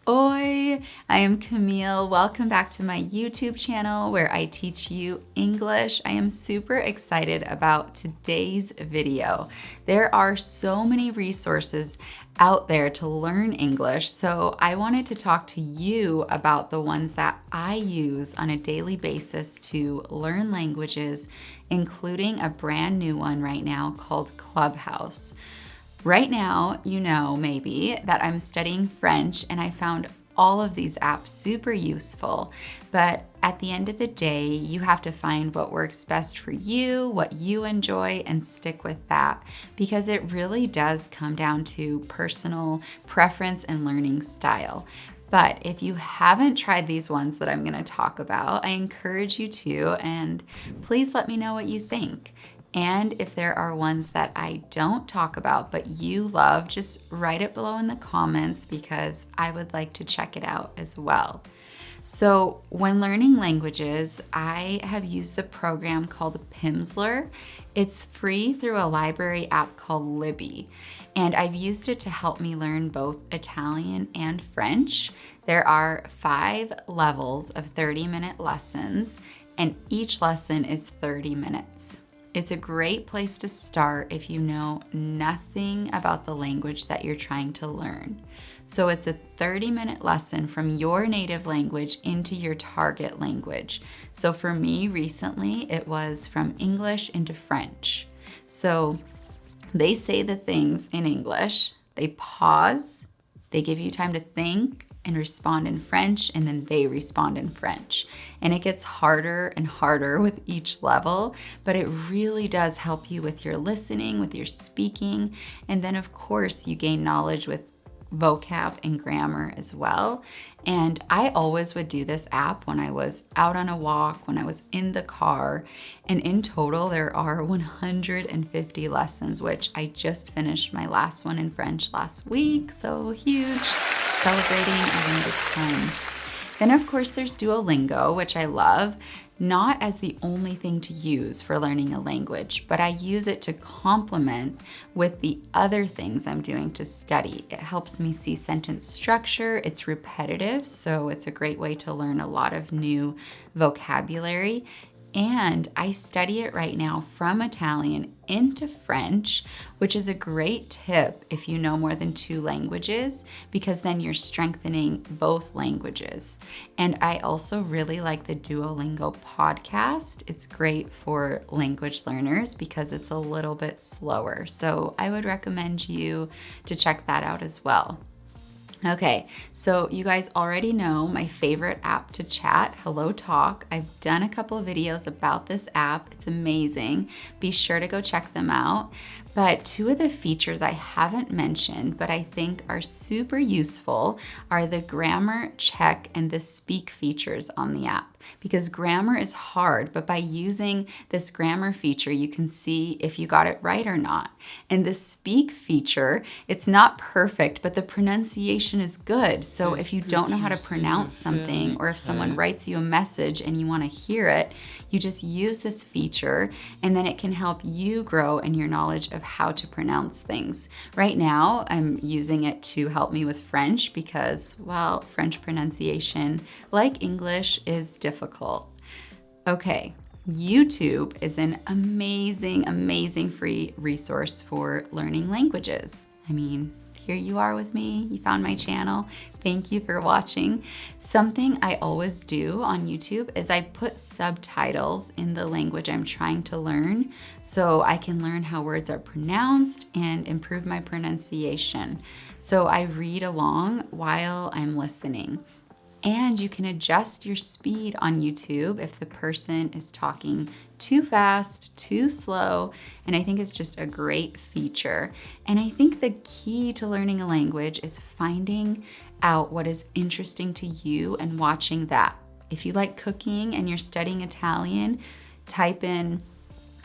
Oi, I am Camille. Welcome back to my YouTube channel where I teach you English. I am super excited about today's video. There are so many resources out there to learn English, so I wanted to talk to you about the ones that I use on a daily basis to learn languages, including a brand new one right now called Clubhouse. Right now, you know maybe that I'm studying French and I found all of these apps super useful, but at the end of the day, you have to find what works best for you, what you enjoy, and stick with that because it really does come down to personal preference and learning style. But if you haven't tried these ones that I'm going to talk about, I encourage you to, and please let me know what you think. And if there are ones that I don't talk about but you love, just write it below in the comments because I would like to check it out as well. So when learning languages, I have used the program called Pimsleur. It's free through a library app called Libby, and I've used it to help me learn both Italian and French. There are 5 levels of 30-minute lessons, and each lesson is 30 minutes. It's a great place to start if you know nothing about the language that you're trying to learn. So it's a 30-minute lesson from your native language into your target language. So for me recently, it was from English into French. So they say the things in English, they pause, they give you time to think and respond in French, and then they respond in French. And it gets harder and harder with each level, but it really does help you with your listening, with your speaking, and then of course you gain knowledge with vocab and grammar as well. And I always would do this app when I was out on a walk, when I was in the car, and in total there are 150 lessons, which I just finished my last one in French last week, so huge. Celebrating I learned a ton. Then of course there's Duolingo, which I love, not as the only thing to use for learning a language, but I use it to complement with the other things I'm doing to study. It helps me see sentence structure, it's repetitive, so it's a great way to learn a lot of new vocabulary. And I study it right now from Italian into French, which is a great tip if you know more than 2 languages, because then you're strengthening both languages. And I also really like the Duolingo podcast. It's great for language learners because it's a little bit slower. So I would recommend you to check that out as well. Okay, so you guys already know my favorite app to chat, HelloTalk. I've done a couple of videos about this app. It's amazing. Be sure to go check them out. But 2 of the features I haven't mentioned, but I think are super useful, are the grammar check and the speak features on the app. Because grammar is hard, but by using this grammar feature, you can see if you got it right or not. And the speak feature, it's not perfect, but the pronunciation is good. So if you don't know how to pronounce something, or if someone writes you a message and you want to hear it, you just use this feature, and then it can help you grow in your knowledge of how to pronounce things. Right now, I'm using it to help me with French because, well, French pronunciation, like English, is difficult. Okay, YouTube is an amazing, amazing free resource for learning languages. I mean, here you are with me. You found my channel. Thank you for watching. Something I always do on YouTube is I put subtitles in the language I'm trying to learn so I can learn how words are pronounced and improve my pronunciation. So I read along while I'm listening. And you can adjust your speed on YouTube if the person is talking too fast, too slow, and I think it's just a great feature. And I think the key to learning a language is finding out what is interesting to you and watching that. If you like cooking and you're studying Italian, type in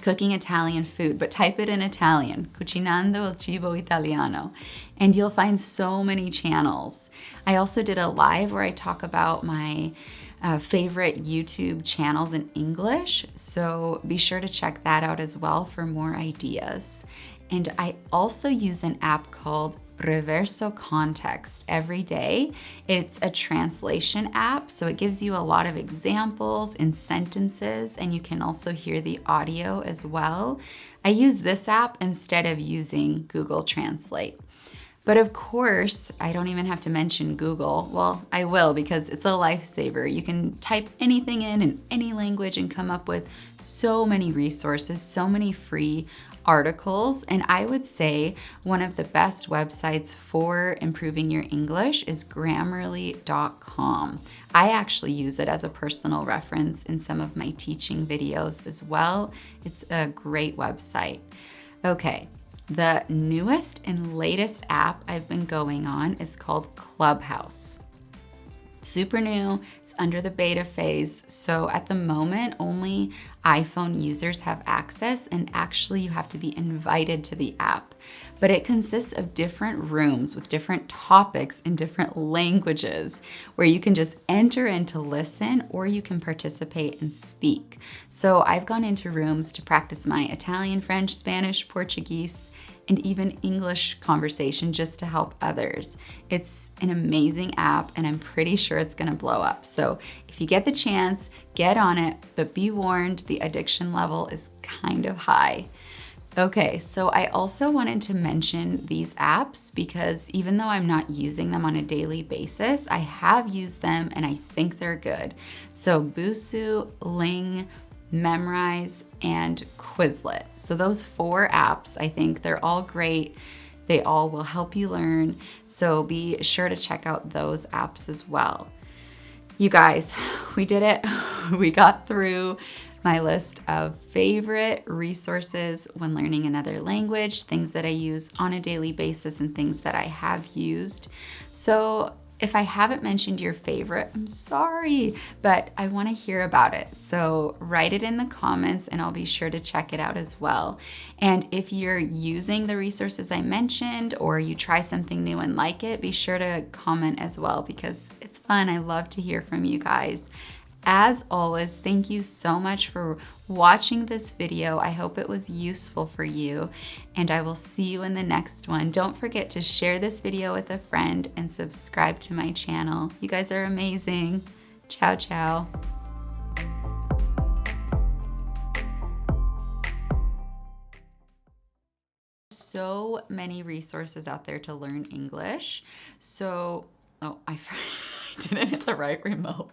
cooking Italian food, but type it in Italian, cucinando il cibo italiano, and you'll find so many channels. I also did a live where I talk about my favorite YouTube channels in English, so be sure to check that out as well for more ideas. And I also use an app called Reverso Context every day. It's a translation app, so it gives you a lot of examples in sentences, and you can also hear the audio as well. I use this app instead of using Google Translate. But of course, I don't even have to mention Google. Well, I will because it's a lifesaver. You can type anything in any language and come up with so many resources, so many free articles. And I would say one of the best websites for improving your English is grammarly.com. I actually use it as a personal reference in some of my teaching videos as well. It's a great website. Okay. The newest and latest app I've been going on is called Clubhouse. Super new, it's under the beta phase, so at the moment only iPhone users have access, and actually you have to be invited to the app. But it consists of different rooms with different topics in different languages where you can just enter in to listen or you can participate and speak. So I've gone into rooms to practice my Italian, French, Spanish, Portuguese, and even English conversation just to help others. It's an amazing app and I'm pretty sure it's gonna blow up. So if you get the chance, get on it, but be warned, the addiction level is kind of high. Okay, so I also wanted to mention these apps because even though I'm not using them on a daily basis, I have used them and I think they're good. So Busuu, Ling, Memrise, and Quizlet. So those 4 apps, I think they're all great. They all will help you learn. So be sure to check out those apps as well. You guys, we did it. We got through my list of favorite resources when learning another language, things that I use on a daily basis and things that I have used. So if I haven't mentioned your favorite, I'm sorry, but I want to hear about it. So write it in the comments and I'll be sure to check it out as well. And if you're using the resources I mentioned or you try something new and like it, be sure to comment as well because it's fun. I love to hear from you guys. As always, thank you so much for watching this video. I hope it was useful for you, and I will see you in the next one. Don't forget to share this video with a friend and subscribe to my channel. You guys are amazing. Ciao, ciao. So many resources out there to learn English. So, I didn't hit the right remote.